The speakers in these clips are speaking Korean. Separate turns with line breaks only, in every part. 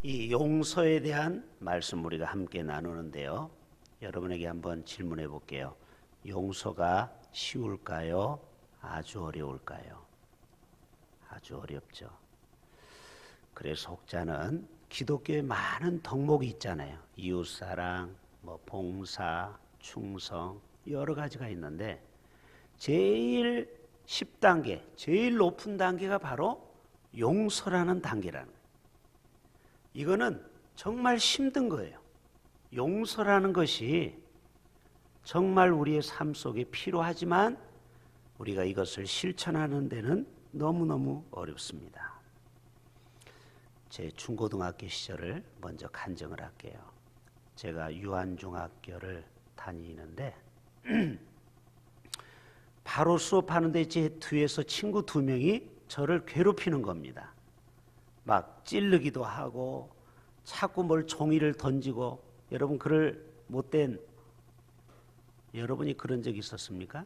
이 용서에 대한 말씀 우리가 함께 나누는데요. 여러분에게 한번 질문해 볼게요. 용서가 쉬울까요? 아주 어려울까요? 아주 어렵죠. 그래서 혹자는 기독교에 많은 덕목이 있잖아요. 이웃사랑, 봉사, 충성 여러 가지가 있는데 제일 10단계, 제일 높은 단계가 바로 용서라는 단계라는 거예요. 이거는 정말 힘든 거예요. 용서라는 것이 정말 우리의 삶 속에 필요하지만 우리가 이것을 실천하는 데는 너무너무 어렵습니다. 제 중고등학교 시절을 먼저 간증을 할게요. 제가 유한중학교를 다니는데 바로 수업하는데 제 뒤에서 친구 2명이 저를 괴롭히는 겁니다. 막 찌르기도 하고 자꾸 뭘 종이를 던지고. 여러분 여러분이 그런 적 있었습니까?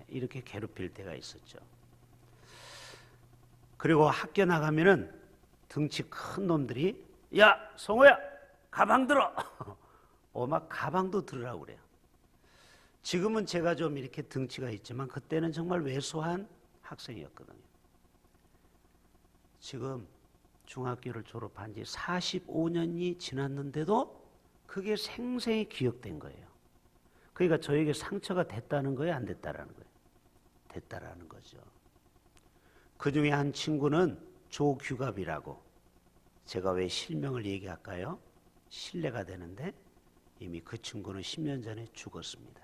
이렇게 괴롭힐 때가 있었죠. 그리고 학교 나가면은 덩치 큰 놈들이 야 성호야 가방 들어 막 가방도 들으라고 그래요. 지금은 제가 좀 이렇게 덩치가 있지만 그때는 정말 왜소한 학생이었거든요. 지금 중학교를 졸업한 지 45년이 지났는데도 그게 생생히 기억된 거예요. 그러니까 저에게 상처가 됐다는 거예요, 안 됐다라는 거예요? 됐다라는 거죠. 그 중에 한 친구는 조규갑이라고. 제가 왜 실명을 얘기할까요? 신뢰가 되는데 이미 그 친구는 10년 전에 죽었습니다.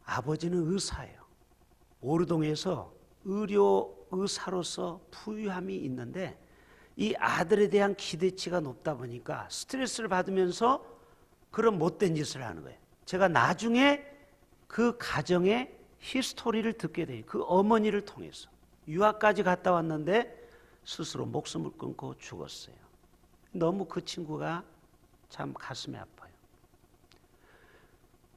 아버지는 의사예요. 오르동에서 의료의사로서 부유함이 있는데 이 아들에 대한 기대치가 높다 보니까 스트레스를 받으면서 그런 못된 짓을 하는 거예요. 제가 나중에 그 가정의 히스토리를 듣게 돼요. 그 어머니를 통해서. 유학까지 갔다 왔는데 스스로 목숨을 끊고 죽었어요. 너무 그 친구가 참 가슴이 아파요.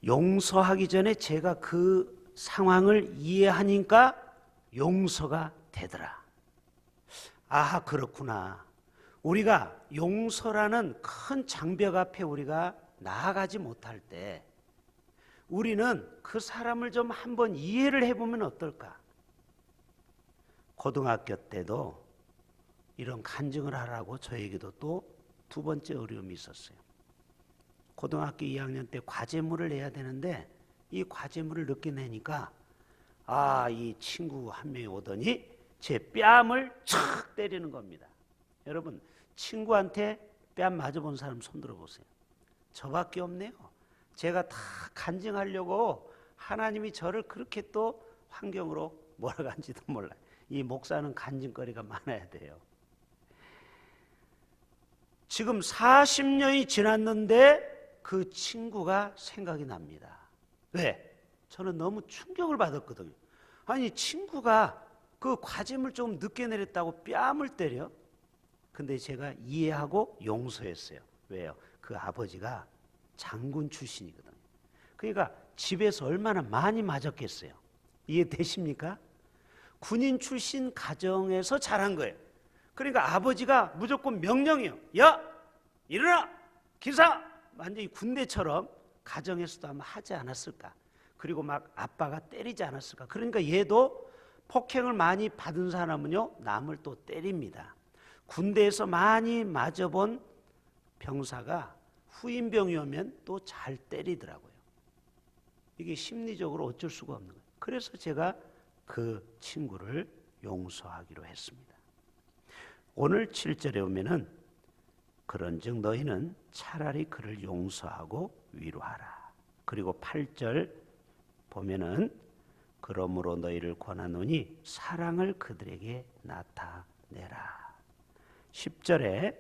용서하기 전에 제가 그 상황을 이해하니까 용서가 되더라. 아하, 그렇구나. 우리가 용서라는 큰 장벽 앞에 우리가 나아가지 못할 때 우리는 그 사람을 좀 한번 이해를 해보면 어떨까? 고등학교 때도 이런 간증을 하라고 저에게도 또 2번째 어려움이 있었어요. 고등학교 2학년 때 과제물을 내야 되는데 이 과제물을 늦게 내니까 이 친구 한 명이 오더니 제 뺨을 촥 때리는 겁니다. 여러분 친구한테 뺨 맞아본 사람 손 들어보세요. 저밖에 없네요. 제가 다 간증하려고 하나님이 저를 그렇게 또 환경으로 몰아간지도 몰라요. 이 목사는 간증거리가 많아야 돼요. 지금 40년이 지났는데 그 친구가 생각이 납니다. 왜? 저는 너무 충격을 받았거든요. 아니 친구가 그 과제물 좀 늦게 내렸다고 뺨을 때려? 근데 제가 이해하고 용서했어요. 왜요? 그 아버지가 장군 출신이거든요. 그러니까 집에서 얼마나 많이 맞았겠어요. 이해되십니까? 군인 출신 가정에서 자란 거예요. 그러니까 아버지가 무조건 명령이에요. 야! 일어나! 기사! 완전히 군대처럼 가정에서도 아마 하지 않았을까. 그리고 막 아빠가 때리지 않았을까. 그러니까 얘도 폭행을 많이 받은 사람은요 남을 또 때립니다. 군대에서 많이 맞아본 병사가 후임병이 오면 또 잘 때리더라고요. 이게 심리적으로 어쩔 수가 없는 거예요. 그래서 제가 그 친구를 용서하기로 했습니다. 오늘 7절에 오면은 그런즉 너희는 차라리 그를 용서하고 위로하라. 그리고 8절 보면은 그러므로 너희를 권하노니 사랑을 그들에게 나타내라. 10절에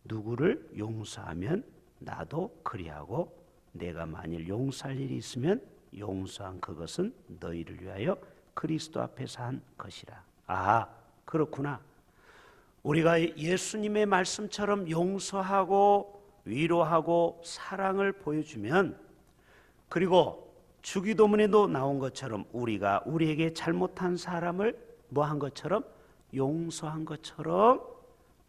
누구를 용서하면 나도 그리하고 내가 만일 용서할 일이 있으면 용서한 그것은 너희를 위하여 그리스도 앞에서 한 것이라. 그렇구나. 우리가 예수님의 말씀처럼 용서하고 위로하고 사랑을 보여주면, 그리고 주기도문에도 나온 것처럼 우리가 우리에게 잘못한 사람을 뭐 한 것처럼 용서한 것처럼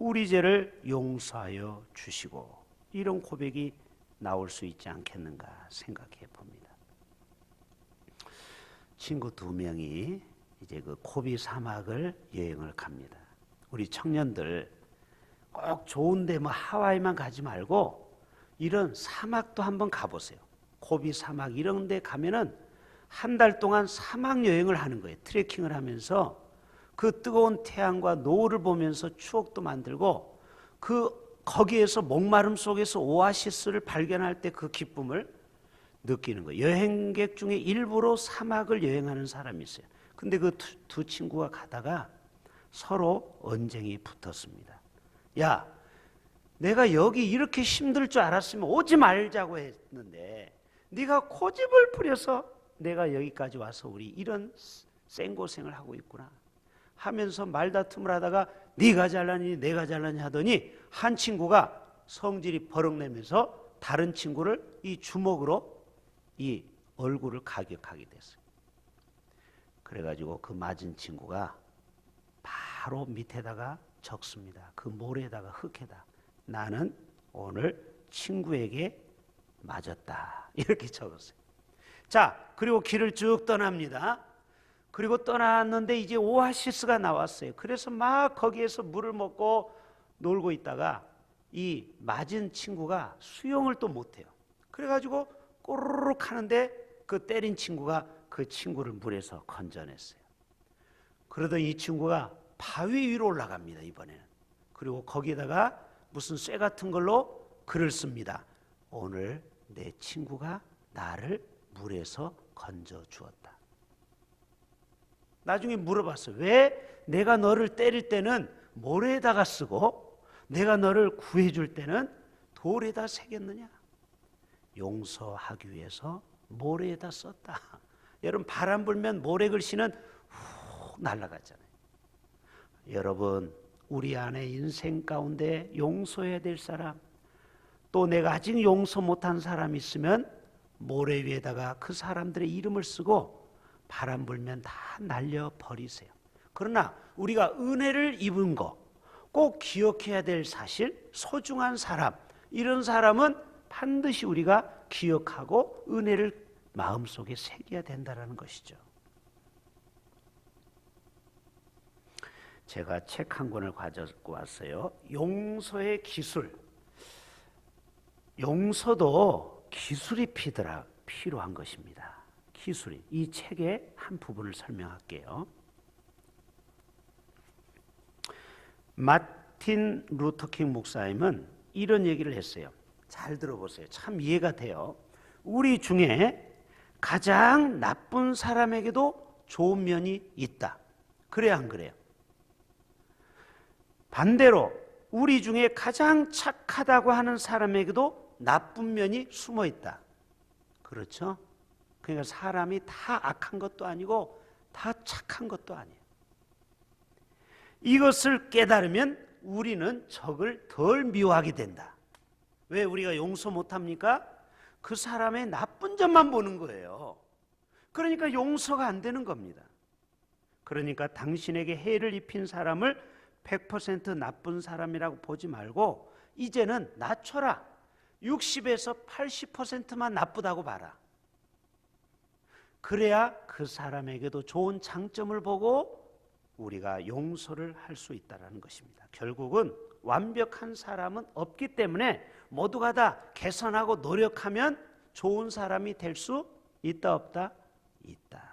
우리 죄를 용서하여 주시고, 이런 고백이 나올 수 있지 않겠는가 생각해 봅니다. 친구 2명이 이제 그 고비 사막을 여행을 갑니다. 우리 청년들 꼭 좋은데 뭐 하와이만 가지 말고 이런 사막도 한번 가보세요. 고비 사막 이런 데 가면은 한 달 동안 사막 여행을 하는 거예요. 트레킹을 하면서 그 뜨거운 태양과 노을을 보면서 추억도 만들고, 거기에서 목마름 속에서 오아시스를 발견할 때 그 기쁨을 느끼는 거예요. 여행객 중에 일부러 사막을 여행하는 사람이 있어요. 근데 그 두 친구가 가다가 서로 언쟁이 붙었습니다. 야, 내가 여기 이렇게 힘들 줄 알았으면 오지 말자고 했는데 네가 고집을 부려서 내가 여기까지 와서 우리 이런 생고생을 하고 있구나 하면서 말다툼을 하다가 네가 잘나니 내가 잘나니 하더니 한 친구가 성질이 버럭내면서 다른 친구를 이 주먹으로 이 얼굴을 가격하게 됐어요. 그래가지고 그 맞은 친구가 바로 밑에다가 적습니다. 그 모래에다가 흙에다 나는 오늘 친구에게 맞았다 이렇게 적었어요. 자, 그리고 길을 쭉 떠납니다. 그리고 떠났는데 이제 오아시스가 나왔어요. 그래서 막 거기에서 물을 먹고 놀고 있다가 이 맞은 친구가 수영을 또 못해요. 그래가지고 꼬르륵 하는데 그 때린 친구가 그 친구를 물에서 건져냈어요. 그러더니 이 친구가 바위 위로 올라갑니다, 이번에는. 그리고 거기에다가 무슨 쇠 같은 걸로 글을 씁니다. 오늘 내 친구가 나를 물에서 건져 주었다. 나중에 물어봤어요. 왜 내가 너를 때릴 때는 모래에다가 쓰고 내가 너를 구해줄 때는 돌에다 새겼느냐? 용서하기 위해서 모래에다 썼다. 여러분, 바람 불면 모래글씨는 훅 날아가잖아요. 여러분, 우리 안에 인생 가운데 용서해야 될 사람, 또 내가 아직 용서 못한 사람 있으면 모래 위에다가 그 사람들의 이름을 쓰고 바람 불면 다 날려버리세요. 그러나 우리가 은혜를 입은 거, 꼭 기억해야 될 사실, 소중한 사람, 이런 사람은 반드시 우리가 기억하고 은혜를 마음속에 새겨야 된다는 것이죠. 제가 책 한 권을 가져고 왔어요. 용서의 기술. 용서도 기술이 필요한 것입니다. 기술이. 이 책의 한 부분을 설명할게요. 마틴 루터킹 목사님은 이런 얘기를 했어요. 잘 들어보세요. 참 이해가 돼요. 우리 중에 가장 나쁜 사람에게도 좋은 면이 있다. 그래야 안 그래요? 반대로 우리 중에 가장 착하다고 하는 사람에게도 나쁜 면이 숨어 있다. 그렇죠? 그러니까 사람이 다 악한 것도 아니고 다 착한 것도 아니에요. 이것을 깨달으면 우리는 적을 덜 미워하게 된다. 왜 우리가 용서 못합니까? 그 사람의 나쁜 점만 보는 거예요. 그러니까 용서가 안 되는 겁니다. 그러니까 당신에게 해를 입힌 사람을 100% 나쁜 사람이라고 보지 말고 이제는 낮춰라. 60에서 80%만 나쁘다고 봐라. 그래야 그 사람에게도 좋은 장점을 보고 우리가 용서를 할 수 있다는 것입니다. 결국은 완벽한 사람은 없기 때문에 모두가 다 개선하고 노력하면 좋은 사람이 될 수 있다 없다? 있다.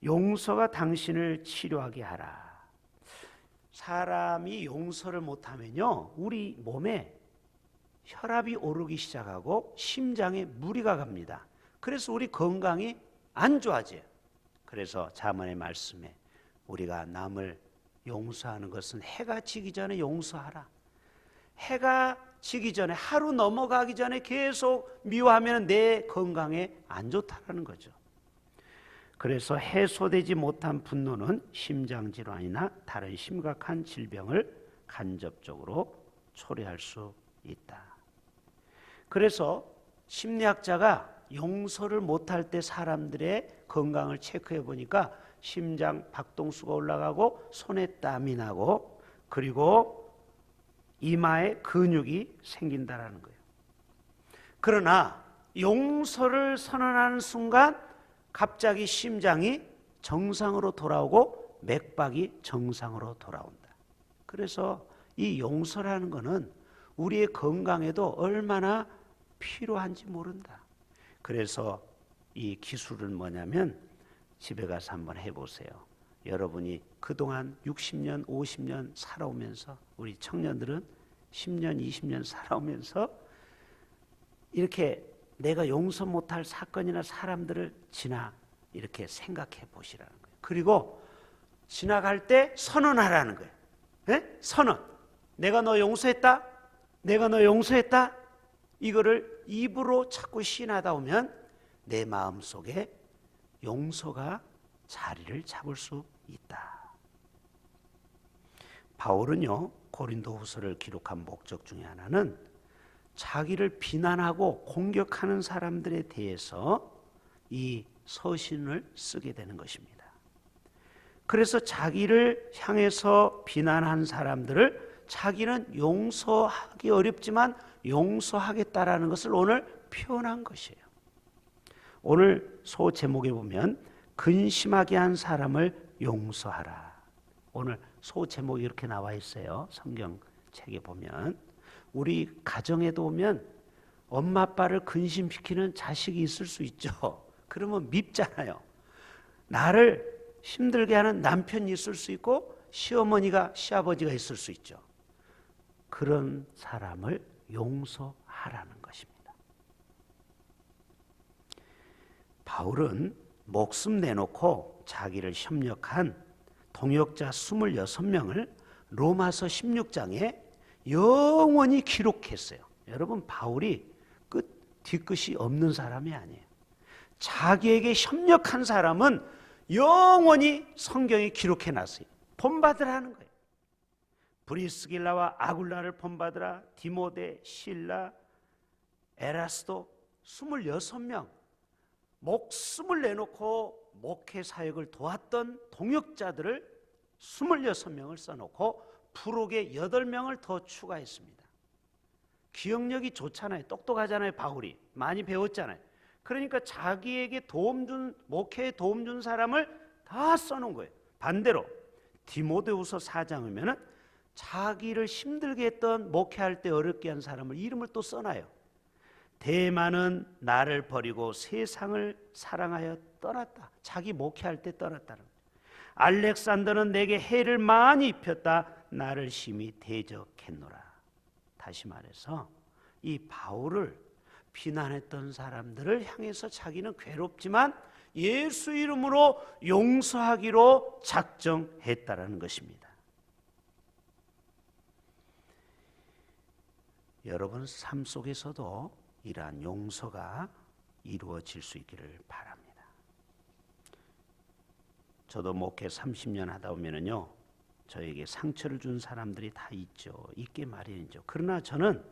용서가 당신을 치료하게 하라. 사람이 용서를 못하면요, 우리 몸에 혈압이 오르기 시작하고 심장에 무리가 갑니다. 그래서 우리 건강이 안 좋아져요. 그래서 잠언의 말씀에 우리가 남을 용서하는 것은 해가 지기 전에 용서하라. 해가 지기 전에, 하루 넘어가기 전에 계속 미워하면 내 건강에 안 좋다는 거죠. 그래서 해소되지 못한 분노는 심장질환이나 다른 심각한 질병을 간접적으로 초래할 수 있다. 그래서 심리학자가 용서를 못할 때 사람들의 건강을 체크해 보니까 심장 박동수가 올라가고 손에 땀이 나고 그리고 이마에 근육이 생긴다라는 거예요. 그러나 용서를 선언하는 순간 갑자기 심장이 정상으로 돌아오고 맥박이 정상으로 돌아온다. 그래서 이 용서라는 것은 우리의 건강에도 얼마나 필요한지 모른다. 그래서 이 기술은 뭐냐면 집에 가서 한번 해보세요. 여러분이 그동안 60년, 50년 살아오면서 우리 청년들은 10년, 20년 살아오면서 이렇게 내가 용서 못할 사건이나 사람들을 이렇게 생각해 보시라는 거예요. 그리고 지나갈 때 선언하라는 거예요. 네? 선언. 내가 너 용서했다. 내가 너 용서했다. 이거를 입으로 자꾸 시인하다 보면 내 마음속에 용서가 자리를 잡을 수 있다. 바울은요, 고린도후서를 기록한 목적 중에 하나는 자기를 비난하고 공격하는 사람들에 대해서 이 서신을 쓰게 되는 것입니다. 그래서 자기를 향해서 비난한 사람들을 자기는 용서하기 어렵지만 용서하겠다라는 것을 오늘 표현한 것이에요. 오늘 소 제목에 보면 근심하게 한 사람을 용서하라. 오늘 소 제목이 이렇게 나와 있어요. 성경책에 보면 우리 가정에도 오면 엄마 아빠를 근심시키는 자식이 있을 수 있죠. 그러면 밉잖아요. 나를 힘들게 하는 남편이 있을 수 있고 시어머니가 시아버지가 있을 수 있죠. 그런 사람을 용서하라는 것입니다. 바울은 목숨 내놓고 자기를 협력한 동역자 26명을 로마서 16장에 영원히 기록했어요. 여러분, 바울이 뒤끝이 없는 사람이 아니에요. 자기에게 협력한 사람은 영원히 성경에 기록해 놨어요. 본받으라는 거예요. 브리스길라와 아굴라를 본받으라. 디모데, 실라, 에라스도 26명 목숨을 내놓고 목회 사역을 도왔던 동역자들을 26명을 써놓고 부록에 8명을 더 추가했습니다. 기억력이 좋잖아요. 똑똑하잖아요. 바울이 많이 배웠잖아요. 그러니까 자기에게 목회에 도움 준 사람을 다 써놓은 거예요. 반대로 디모데후서 4장이면은 자기를 힘들게 했던, 목회할 때 어렵게 한 사람을 이름을 또 써놔요. 대만은 나를 버리고 세상을 사랑하여 떠났다. 자기 목회할 때 떠났다는 거예요. 알렉산더는 내게 해를 많이 입혔다. 나를 심히 대적했노라. 다시 말해서 이 바울을 비난했던 사람들을 향해서 자기는 괴롭지만 예수 이름으로 용서하기로 작정했다라는 것입니다. 여러분 삶 속에서도 이러한 용서가 이루어질 수 있기를 바랍니다. 저도 목회 30년 하다 보면은요, 저에게 상처를 준 사람들이 다 있게 마련이죠. 그러나 저는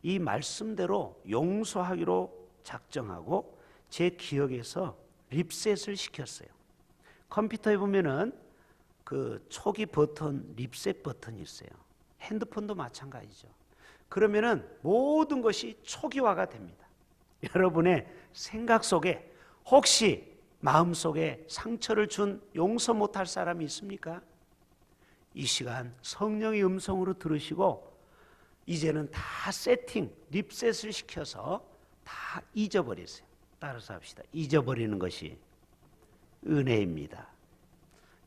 이 말씀대로 용서하기로 작정하고 제 기억에서 립셋을 시켰어요. 컴퓨터에 보면은 그 초기 버튼, 립셋 버튼이 있어요. 핸드폰도 마찬가지죠. 그러면은 모든 것이 초기화가 됩니다. 여러분의 생각 속에 혹시 마음속에 상처를 준 용서 못할 사람이 있습니까? 이 시간 성령의 음성으로 들으시고 이제는 다 세팅, 립셋을 시켜서 다 잊어버리세요. 따라서 합시다. 잊어버리는 것이 은혜입니다.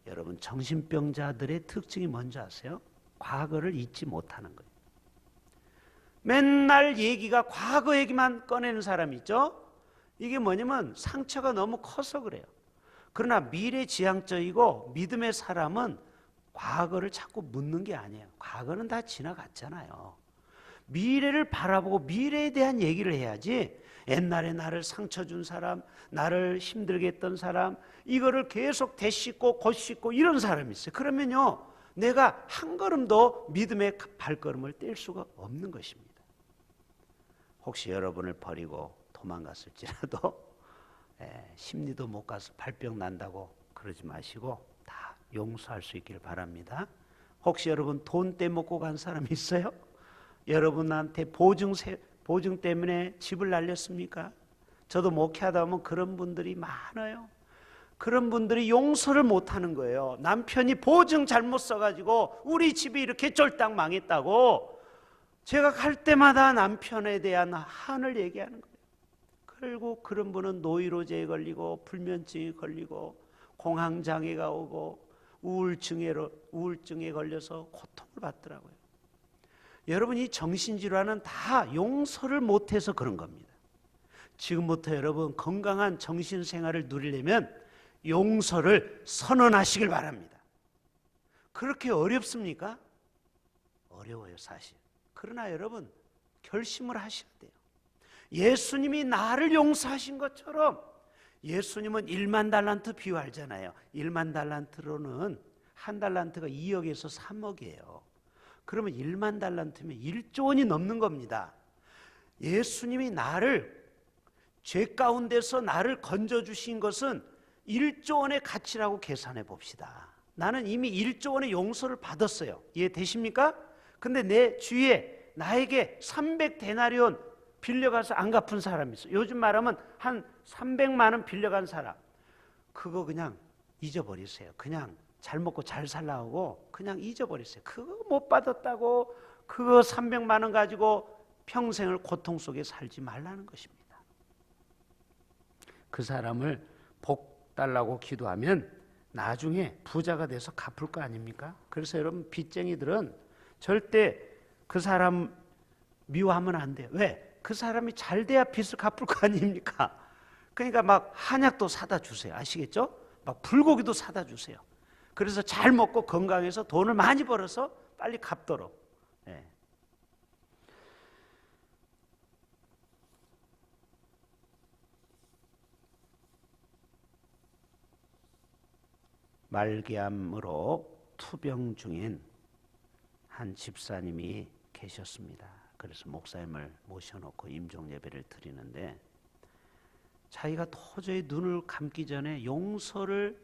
여러분, 정신병자들의 특징이 뭔지 아세요? 과거를 잊지 못하는 거예요. 맨날 얘기가 과거 얘기만 꺼내는 사람이 있죠? 이게 뭐냐면 상처가 너무 커서 그래요. 그러나 미래지향적이고 믿음의 사람은 과거를 자꾸 묻는 게 아니에요. 과거는 다 지나갔잖아요. 미래를 바라보고 미래에 대한 얘기를 해야지, 옛날에 나를 상처 준 사람, 나를 힘들게 했던 사람, 이거를 계속 되씹고 곧씹고 이런 사람이 있어요. 그러면요, 내가 한 걸음도 믿음의 발걸음을 뗄 수가 없는 것입니다. 혹시 여러분을 버리고 도망갔을지라도 심리도 못 가서 발병 난다고 그러지 마시고 다 용서할 수 있길 바랍니다. 혹시 여러분 돈 떼먹고 간 사람 있어요? 여러분한테 보증 때문에 집을 날렸습니까? 저도 목회하다 보면 그런 분들이 많아요. 그런 분들이 용서를 못하는 거예요. 남편이 보증 잘못 써가지고 우리 집이 이렇게 쫄딱 망했다고 제가 갈 때마다 남편에 대한 한을 얘기하는 거예요. 결국 그런 분은 노이로제에 걸리고 불면증에 걸리고 공황장애가 오고 우울증에 걸려서 고통을 받더라고요. 여러분, 이 정신질환은 다 용서를 못해서 그런 겁니다. 지금부터 여러분 건강한 정신생활을 누리려면 용서를 선언하시길 바랍니다. 그렇게 어렵습니까? 어려워요, 사실. 그러나 여러분 결심을 하셔야 돼요. 예수님이 나를 용서하신 것처럼, 예수님은 1만 달란트 비유하잖아요. 1만 달란트로는 한 달란트가 2억에서 3억이에요. 그러면 1만 달란트면 1조 원이 넘는 겁니다. 예수님이 나를 죄 가운데서 나를 건져주신 것은 1조 원의 가치라고 계산해 봅시다. 나는 이미 1조 원의 용서를 받았어요. 이해되십니까? 근데 내 주위에 나에게 300데나리온 빌려가서 안 갚은 사람이 있어요. 요즘 말하면 한 300만 원 빌려간 사람. 그거 그냥 잊어버리세요. 그냥 잘 먹고 잘 살라고 그냥 잊어버리세요. 그거 못 받았다고 그거 300만 원 가지고 평생을 고통 속에 살지 말라는 것입니다. 그 사람을 복 달라고 기도하면 나중에 부자가 돼서 갚을 거 아닙니까? 그래서 여러분 빚쟁이들은 절대 그 사람 미워하면 안 돼요. 왜? 그 사람이 잘 돼야 빚을 갚을 거 아닙니까? 그러니까 막 한약도 사다 주세요. 아시겠죠? 막 불고기도 사다 주세요. 그래서 잘 먹고 건강해서 돈을 많이 벌어서 빨리 갚도록. 네. 말기암으로 투병 중인 한 집사님이 계셨습니다. 그래서 목사님을 모셔놓고 임종 예배를 드리는데 자기가 도저히 눈을 감기 전에 용서를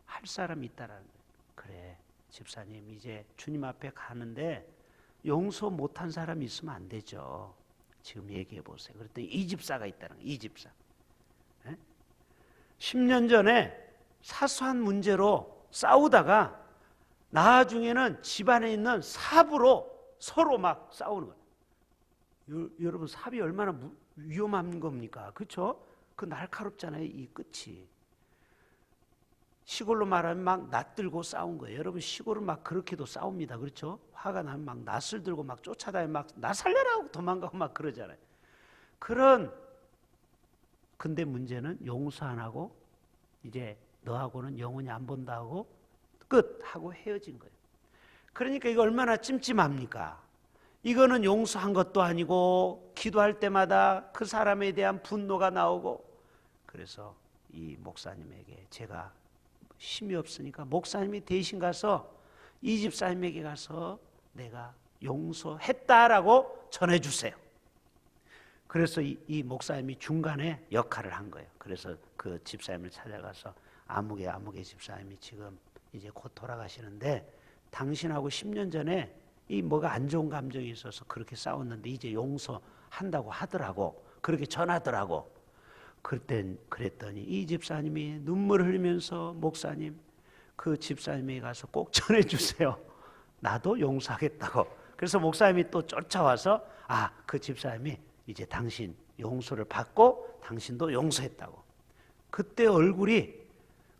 할 사람이 있다라는 거예요. 그래, 집사님 이제 주님 앞에 가는데 용서 못한 사람이 있으면 안 되죠. 지금 얘기해 보세요. 그랬더니 이 집사가 있다는 거예요. 이 집사. 10년 전에 사소한 문제로 싸우다가 나중에는 집안에 있는 삽으로 서로 막 싸우는 거예요. 여러분 삽이 얼마나 위험한 겁니까? 그렇죠? 그 날카롭잖아요, 이 끝이. 시골로 말하면 막 낫들고 싸운 거예요. 여러분 시골은 막 그렇게도 싸웁니다. 그렇죠? 화가 나면 막 낫을 들고 막 쫓아다니면 막 나 살려라 하고 도망가고 막 그러잖아요. 근데 문제는 용서 안 하고 이제 너하고는 영원히 안 본다 하고 끝 하고 헤어진 거예요. 그러니까 이거 얼마나 찜찜합니까? 이거는 용서한 것도 아니고 기도할 때마다 그 사람에 대한 분노가 나오고. 그래서 이 목사님에게 제가 힘이 없으니까 목사님이 대신 가서 이 집사님에게 가서 내가 용서했다라고 전해주세요. 그래서 이 목사님이 중간에 역할을 한 거예요. 그래서 그 집사님을 찾아가서 아무개 집사님이 지금 이제 곧 돌아가시는데 당신하고 10년 전에 이 뭐가 안 좋은 감정이 있어서 그렇게 싸웠는데 이제 용서한다고 하더라고. 그렇게 전하더라고. 그랬더니 이 집사님이 눈물을 흘리면서 목사님 그 집사님에게 가서 꼭 전해주세요. 나도 용서하겠다고. 그래서 목사님이 또 쫓아와서 그 집사님이 이제 당신 용서를 받고 당신도 용서했다고. 그때 얼굴이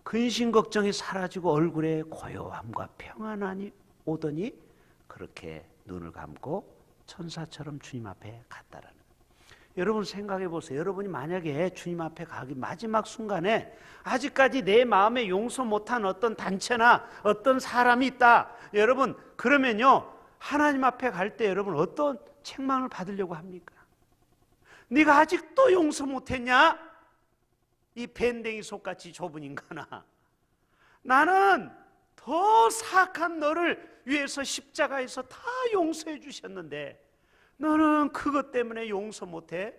근심 걱정이 사라지고 얼굴에 고요함과 평안함이 오더니 그렇게 눈을 감고 천사처럼 주님 앞에 갔다라는. 여러분 생각해 보세요. 여러분이 만약에 주님 앞에 가기 마지막 순간에 아직까지 내 마음에 용서 못한 어떤 단체나 어떤 사람이 있다. 여러분 그러면요 하나님 앞에 갈 때 여러분 어떤 책망을 받으려고 합니까? 네가 아직도 용서 못했냐? 이 밴댕이 속같이 좁은 인간아. 나는 더 사악한 너를 위해서 십자가에서 다 용서해 주셨는데 너는 그것 때문에 용서 못해?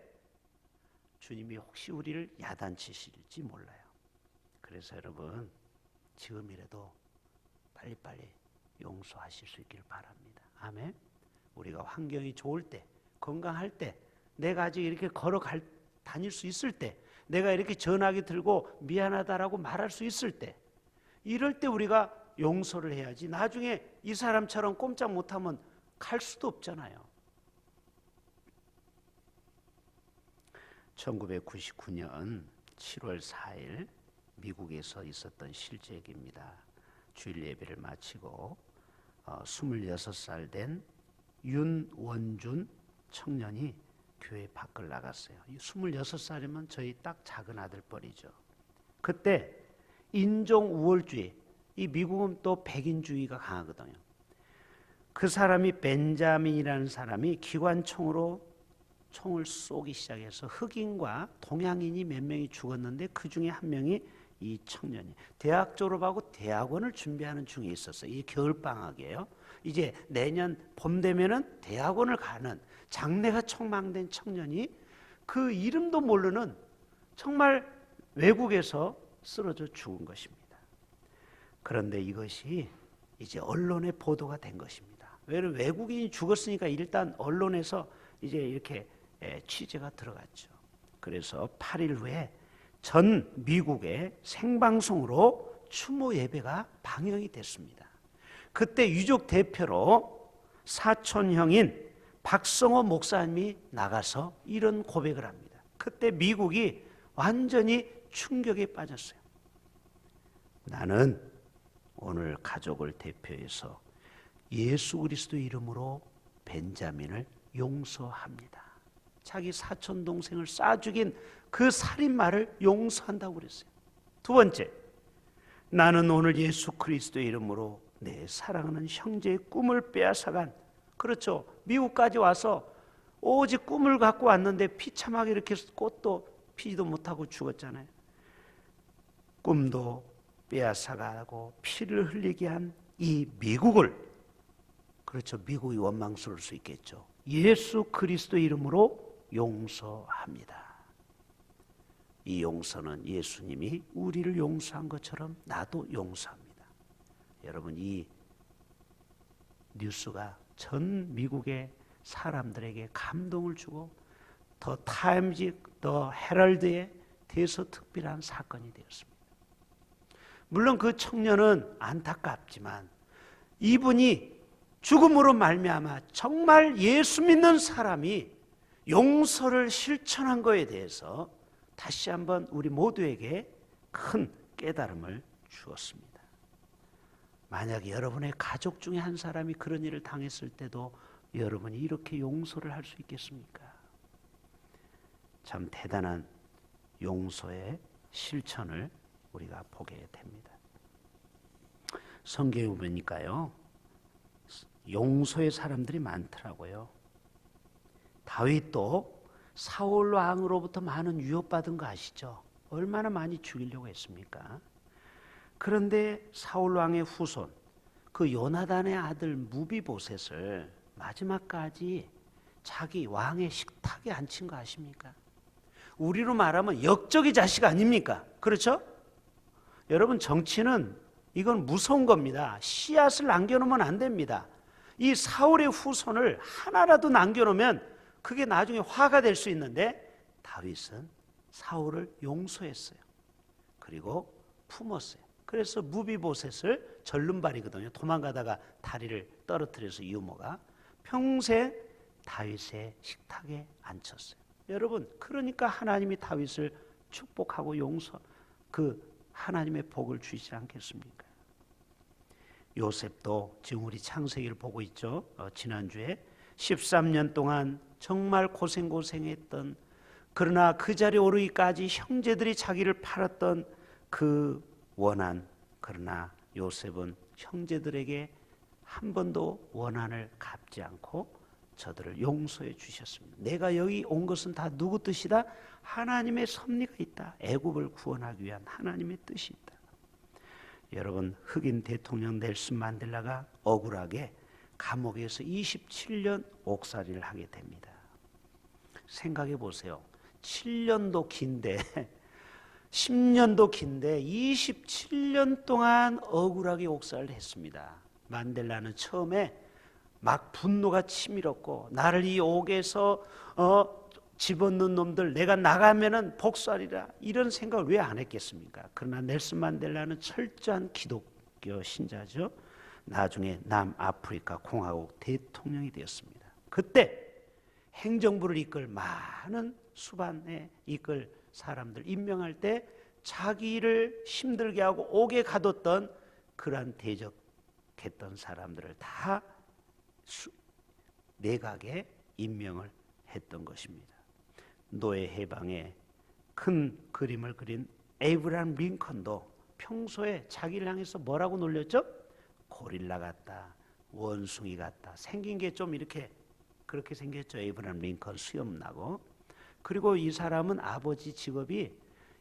주님이 혹시 우리를 야단치실지 몰라요. 그래서 여러분 지금이라도 빨리빨리 용서하실 수 있기를 바랍니다. 아멘. 우리가 환경이 좋을 때, 건강할 때, 내가 아직 이렇게 다닐 수 있을 때, 내가 이렇게 전화기 들고 미안하다라고 말할 수 있을 때, 이럴 때 우리가 용서를 해야지. 나중에 이 사람처럼 꼼짝 못하면 갈 수도 없잖아요. 1999년 7월 4일 미국에서 있었던 실제 얘기입니다. 주일 예배를 마치고 26살 된 윤원준 청년이 교회 밖을 나갔어요. 26살이면 저희 딱 작은 아들뻘이죠. 그때 인종 우월주의, 이 미국은 또 백인주의가 강하거든요. 그 사람이 벤자민이라는 사람이 기관총으로 총을 쏘기 시작해서 흑인과 동양인이 몇 명이 죽었는데 그 중에 한 명이 이 청년이 대학 졸업하고 대학원을 준비하는 중에 있었어요. 이 겨울방학이에요. 이제 내년 봄 되면은 대학원을 가는 장래가 촉망된 청년이 그 이름도 모르는 정말 외국에서 쓰러져 죽은 것입니다. 그런데 이것이 이제 언론에 보도가 된 것입니다. 왜냐하면 외국인이 죽었으니까 일단 언론에서 이제 이렇게 취재가 들어갔죠. 그래서 8일 후에 전 미국의 생방송으로 추모 예배가 방영이 됐습니다. 그때 유족 대표로 사촌형인 박성호 목사님이 나가서 이런 고백을 합니다. 그때 미국이 완전히 충격에 빠졌어요. 나는 오늘 가족을 대표해서 예수 그리스도 이름으로 벤자민을 용서합니다. 자기 사촌 동생을 쏴 죽인 그 살인마를 용서한다고 그랬어요. 두 번째, 나는 오늘 예수 그리스도의 이름으로 내 사랑하는 형제의 꿈을 빼앗아간, 그렇죠, 미국까지 와서 오직 꿈을 갖고 왔는데 비참하게 이렇게 꽃도 피지도 못하고 죽었잖아요. 꿈도 빼앗아가고 피를 흘리게 한 이 미국을, 그렇죠, 미국이 원망스러울 수 있겠죠, 예수 그리스도 이름으로 용서합니다. 이 용서는 예수님이 우리를 용서한 것처럼 나도 용서합니다. 여러분, 이 뉴스가 전 미국의 사람들에게 감동을 주고 더 타임즈, 더 헤럴드에 대서특필한 사건이 되었습니다. 물론 그 청년은 안타깝지만 이분이 죽음으로 말미암아 정말 예수 믿는 사람이 용서를 실천한 것에 대해서 다시 한번 우리 모두에게 큰 깨달음을 주었습니다. 만약에 여러분의 가족 중에 한 사람이 그런 일을 당했을 때도 여러분이 이렇게 용서를 할 수 있겠습니까? 참 대단한 용서의 실천을 우리가 보게 됩니다. 성경에 보니까요, 용서의 사람들이 많더라고요. 다윗도 사울 왕으로부터 많은 유혹받은 거 아시죠? 얼마나 많이 죽이려고 했습니까? 그런데 사울 왕의 후손, 그 요나단의 아들 무비보셋을 마지막까지 자기 왕의 식탁에 앉힌 거 아십니까? 우리로 말하면 역적의 자식 아닙니까? 그렇죠? 여러분, 정치는 이건 무서운 겁니다. 씨앗을 남겨놓으면 안 됩니다. 이 사울의 후손을 하나라도 남겨놓으면 그게 나중에 화가 될 수 있는데 다윗은 사울을 용서했어요. 그리고 품었어요. 그래서 무비보셋을 절름발이거든요. 도망가다가 다리를 떨어뜨려서 유모가 평생 다윗의 식탁에 앉혔어요. 여러분, 그러니까 하나님이 다윗을 축복하고 용서, 그 하나님의 복을 주시지 않겠습니까? 요셉도 지금 우리 창세기를 보고 있죠. 지난주에 13년 동안 정말 고생했던, 그러나 그 자리에 오르기까지 형제들이 자기를 팔았던 그 원한, 그러나 요셉은 형제들에게 한 번도 원한을 갚지 않고 저들을 용서해 주셨습니다. 내가 여기 온 것은 다 누구 뜻이다? 하나님의 섭리가 있다. 애굽을 구원하기 위한 하나님의 뜻이 있다. 여러분, 흑인 대통령 넬슨 만델라가 억울하게 감옥에서 27년 옥살이를 하게 됩니다. 생각해 보세요. 7년도 긴데 10년도 긴데 27년 동안 억울하게 옥살을 했습니다. 만델라는 처음에 막 분노가 치밀었고 나를 이 옥에서 집어넣는 놈들 내가 나가면은 복수하리라 이런 생각을 왜 안 했겠습니까? 그러나 넬슨 만델라는 철저한 기독교 신자죠. 나중에 남아프리카 공화국 대통령이 되었습니다. 그때 행정부를 이끌 많은 수반에 이끌 사람들 임명할 때 자기를 힘들게 하고 옥에 가뒀던 그러한 대적했던 사람들을 다 내각에 임명을 했던 것입니다. 노예 해방에 큰 그림을 그린 에이브라함 링컨도 평소에 자기를 향해서 뭐라고 놀렸죠? 고릴라 같다, 원숭이 같다. 생긴 게 좀 이렇게 그렇게 생겼죠. 에이브라함 링컨 수염 나고. 그리고 이 사람은 아버지 직업이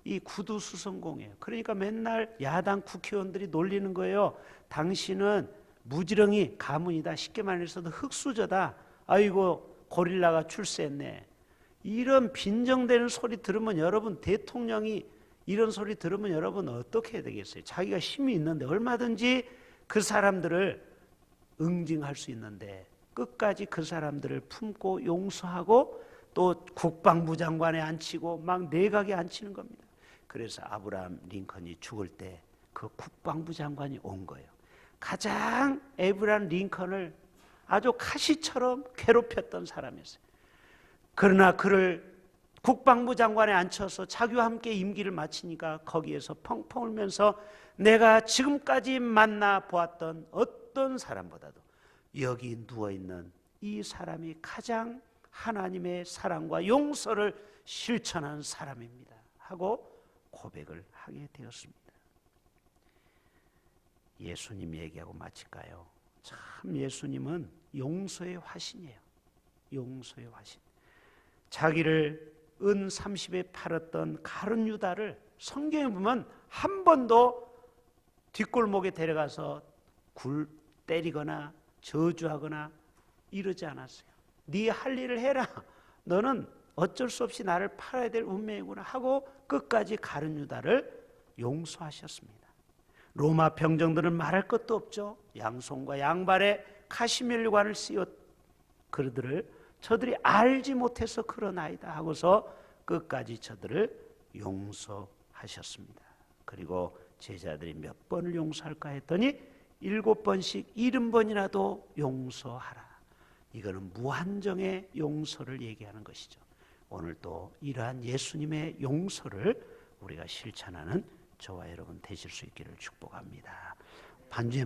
이 구두 수선공이에요. 그러니까 맨날 야당 국회의원들이 놀리는 거예요. 당신은 무지렁이 가문이다. 쉽게 말해서도 흙수저다. 아이고 고릴라가 출세했네. 이런 빈정대는 소리 들으면 여러분, 대통령이 이런 소리 들으면 여러분 어떻게 해야 되겠어요? 자기가 힘이 있는데 얼마든지 그 사람들을 응징할 수 있는데 끝까지 그 사람들을 품고 용서하고 또 국방부 장관에 앉히고 막 내각에 앉히는 겁니다. 그래서 아브라함 링컨이 죽을 때 그 국방부 장관이 온 거예요. 가장 에이브라함 링컨을 아주 가시처럼 괴롭혔던 사람이었어요. 그러나 그를 국방부 장관에 앉혀서 자기와 함께 임기를 마치니까 거기에서 펑펑 울면서 내가 지금까지 만나보았던 어떤 사람보다도 여기 누워있는 이 사람이 가장 하나님의 사랑과 용서를 실천한 사람입니다 하고 고백을 하게 되었습니다. 예수님 얘기하고 마칠까요? 참 예수님은 용서의 화신이에요. 용서의 화신. 자기를 은 30에 팔았던 가룟 유다를 성경에 보면 한 번도 뒷골목에 데려가서 때리거나 저주하거나 이러지 않았어요. 네 할 일을 해라. 너는 어쩔 수 없이 나를 팔아야 될 운명이구나 하고 끝까지 가룟 유다를 용서하셨습니다. 로마 병정들은 말할 것도 없죠. 양손과 양발에 카시멜류관을 씌웠 그들을 저들이 알지 못해서 그러나이다 하고서 끝까지 저들을 용서하셨습니다. 그리고 제자들이 몇 번을 용서할까 했더니 7번씩 70번이라도 용서하라. 이거는 무한정의 용서를 얘기하는 것이죠. 오늘 또 이러한 예수님의 용서를 우리가 실천하는 저와 여러분 되실 수 있기를 축복합니다. 반주에